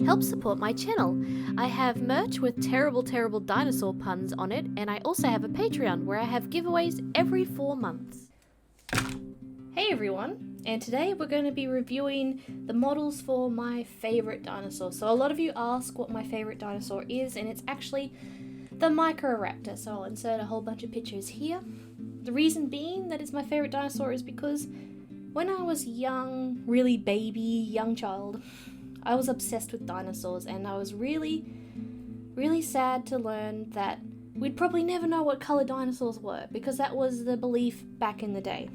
help support my channel. I have merch with terrible dinosaur puns on it, and I also have a Patreon where I have giveaways every 4 months. Hey everyone, and today we're going to be reviewing the models for my favourite dinosaur. So a lot of you ask what my favourite dinosaur is, and it's actually the Microraptor. So I'll insert a whole bunch of pictures here. The reason being that it's my favourite dinosaur is because when I was young, really young child, I was obsessed with dinosaurs, and I was really sad to learn that we'd probably never know what colour dinosaurs were, because that was the belief back in the day.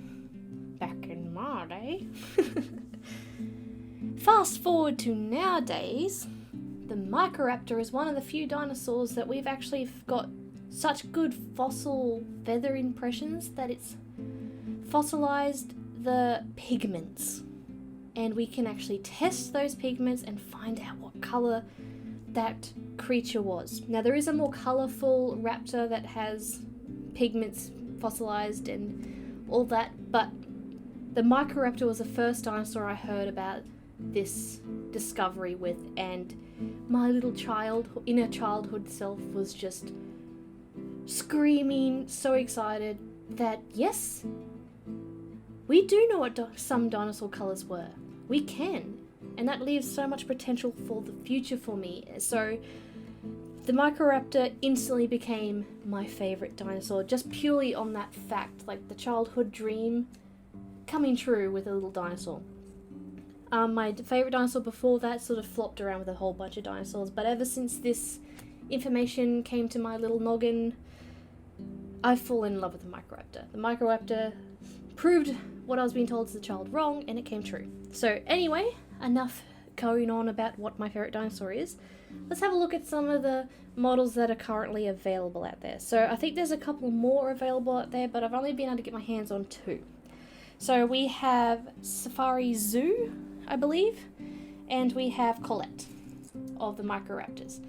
Back in my day. Fast forward to nowadays, the Microraptor is one of the few dinosaurs that we've actually got such good fossil feather impressions that it's fossilized the pigments. And we can actually test those pigments and find out what colour that creature was. Now there is a more colourful raptor that has pigments fossilized and all that, but the Microraptor was the first dinosaur I heard about this discovery with, and my little inner childhood self was just screaming, so excited that yes, we do know what some dinosaur colours were. We can, and that leaves so much potential for the future for me. So the Microraptor instantly became my favourite dinosaur, just purely on that fact, like the childhood dream coming true with a little dinosaur. My favourite dinosaur before that sort of flopped around with a whole bunch of dinosaurs, but ever since this information came to my little noggin, I've fallen in love with the Microraptor. The Microraptor proved what I was being told as a child wrong, and it came true. So anyway, enough going on about what my favourite dinosaur is. Let's have a look at some of the models that are currently available out there. So I think there's a couple more available out there, but I've only been able to get my hands on 2. So we have Safari Zoo, I believe, and we have Colette of the Microraptors.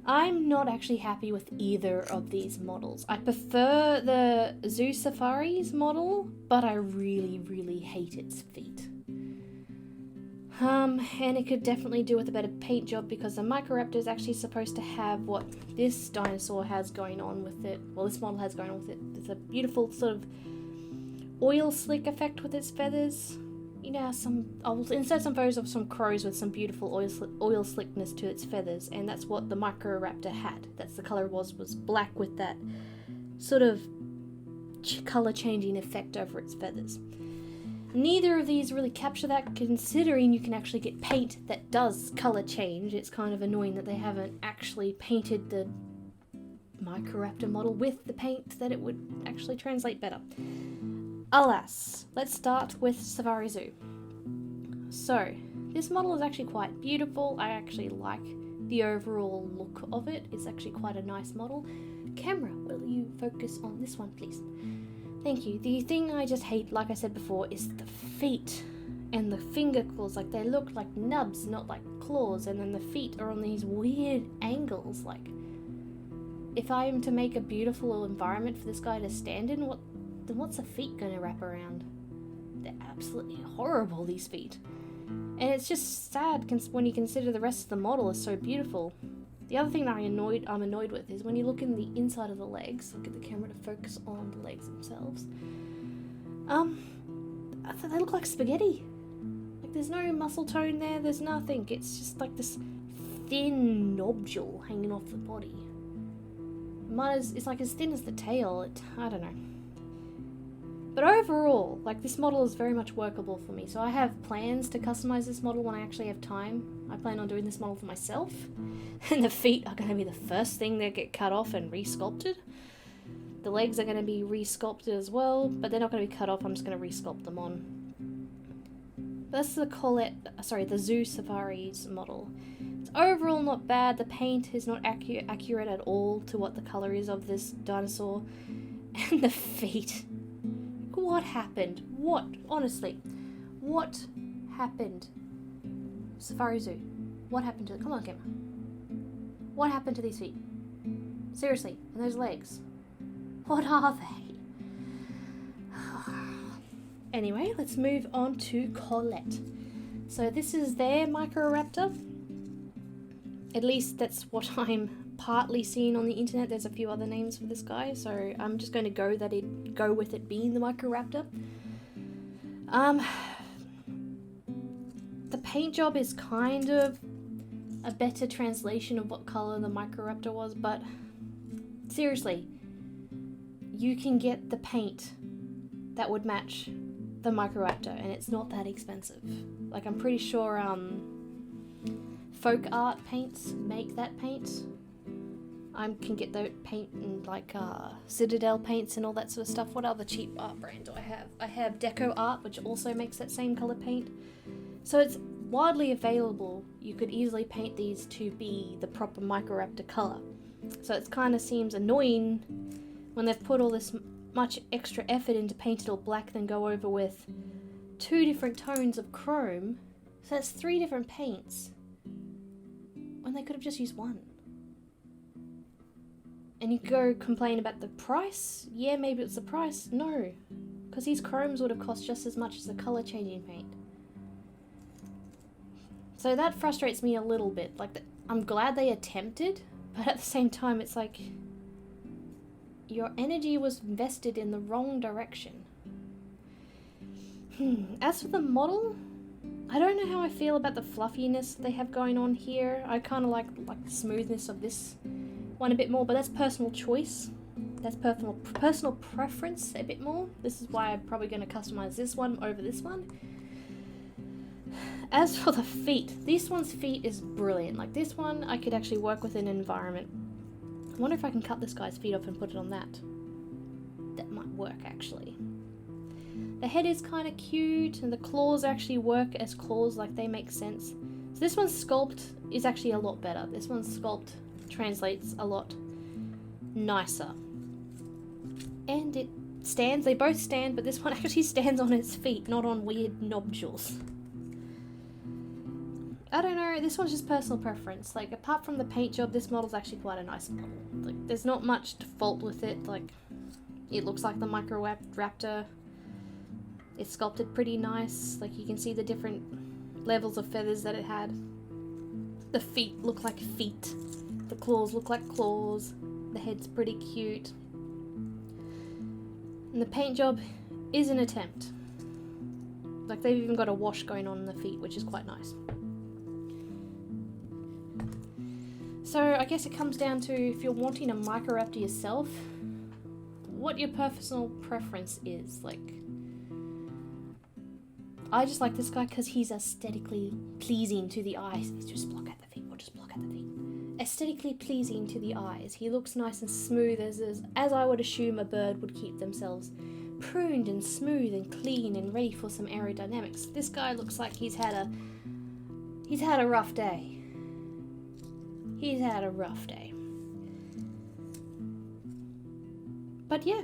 I'm not actually happy with either of these models. I prefer the Zoo Safari's model, but I really hate its feet. And it could definitely do with a better paint job, because the Microraptor is actually supposed to have what this dinosaur has going on with it. Well, this model has going on with it. It's a beautiful sort of oil slick effect with its feathers. You know, I'll insert some photos of some crows with some beautiful oil slickness to its feathers, and that's what the Microraptor had. That's the colour was black with that sort of colour changing effect over its feathers. Neither of these really capture that, considering you can actually get paint that does colour change. It's kind of annoying that they haven't actually painted the Microraptor model with the paint that it would actually translate better. Alas, let's start with Safari Zoo. So, this model is actually quite beautiful. I actually like the overall look of it. It's actually quite a nice model. Camera, will you focus on this one, please? Thank you. The thing I just hate, like I said before, is the feet and the finger claws. Like, they look like nubs, not like claws, and then the feet are on these weird angles. Like, if I am to make a beautiful environment for this guy to stand in, then what's the feet going to wrap around? They're absolutely horrible, these feet. And it's just sad when you consider the rest of the model is so beautiful. The other thing that I'm annoyed with is when you look in the inside of the legs, look at the camera to focus on the legs themselves. They look like spaghetti. Like, there's no muscle tone there, there's nothing. It's just like this thin nodule hanging off the body. It's like as thin as the tail. I don't know. But overall, like, this model is very much workable for me. So I have plans to customize this model when I actually have time. I plan on doing this model for myself. And the feet are going to be the first thing that get cut off and resculpted. The legs are going to be resculpted as well, but they're not going to be cut off. I'm just going to resculpt them on. That's the Zoo Safari's model. It's overall not bad. The paint is not accurate at all to what the colour is of this dinosaur. And the feet. What happened? Honestly, what happened? Safari Zoo. What happened to it? Come on, camera. What happened to these feet? Seriously, and those legs? What are they? Anyway, let's move on to Colette. So this is their Microraptor. At least that's what I'm partly seeing on the internet. There's a few other names for this guy, so I'm just going to go with it being the Microraptor. The paint job is kind of a better translation of what color the Microraptor was, but seriously, you can get the paint that would match the Microraptor, and it's not that expensive. Like, I'm pretty sure folk art paints make that paint. I can get the paint in like Citadel paints and all that sort of stuff. What other cheap art brand do I have? I have Deco Art, which also makes that same color paint. So it's widely available. You could easily paint these to be the proper Microraptor color. So it kind of seems annoying when they've put all this much extra effort into paint it all black, then go over with 2 different tones of chrome. So that's 3 different paints when they could have just used 1. And you go complain about the price? Yeah, maybe it's the price. No, because these chromes would have cost just as much as the color changing paint. So that frustrates me a little bit. Like, I'm glad they attempted, but at the same time it's like your energy was invested in the wrong direction. As for the model, I don't know how I feel about the fluffiness they have going on here. I kind of like the smoothness of this one a bit more, but that's personal choice. That's personal preference a bit more. This is why I'm probably going to customize this one over this one. As for the feet, this one's feet is brilliant. Like, this one I could actually work with in an environment. I wonder if I can cut this guy's feet off and put it on that. That might work, actually. The head is kind of cute, and the claws actually work as claws, like they make sense. So this one's sculpt is actually a lot better. This one's sculpt translates a lot nicer. And it stands, they both stand, but this one actually stands on its feet, not on weird nodules. I don't know, this one's just personal preference. Like, apart from the paint job, this model's actually quite a nice model. Like, there's not much to fault with it. Like, it looks like the Microraptor. It's sculpted pretty nice. Like, you can see the different levels of feathers that it had. The feet look like feet. The claws look like claws. The head's pretty cute. And the paint job is an attempt. Like, they've even got a wash going on in the feet, which is quite nice. So I guess it comes down to, if you're wanting a Microraptor yourself, what your personal preference is. Like, I just like this guy because he's aesthetically pleasing to the eyes. Just block out the feet. We'll just block out the feet. Aesthetically pleasing to the eyes. He looks nice and smooth, as I would assume a bird would keep themselves pruned and smooth and clean and ready for some aerodynamics. This guy looks like he's had a rough day. He's had a rough day. But yeah,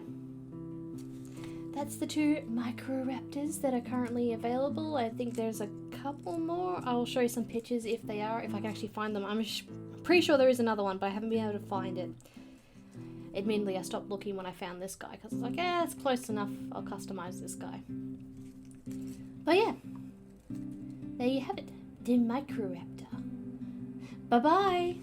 that's the 2 Microraptors that are currently available. I think there's a couple more. I will show you some pictures if they are, if I can actually find them. I'm pretty sure there is another one, but I haven't been able to find it. Admittedly, I stopped looking when I found this guy because I was like, yeah, it's close enough. I'll customize this guy. But yeah, there you have it. The Microraptor. Bye-bye!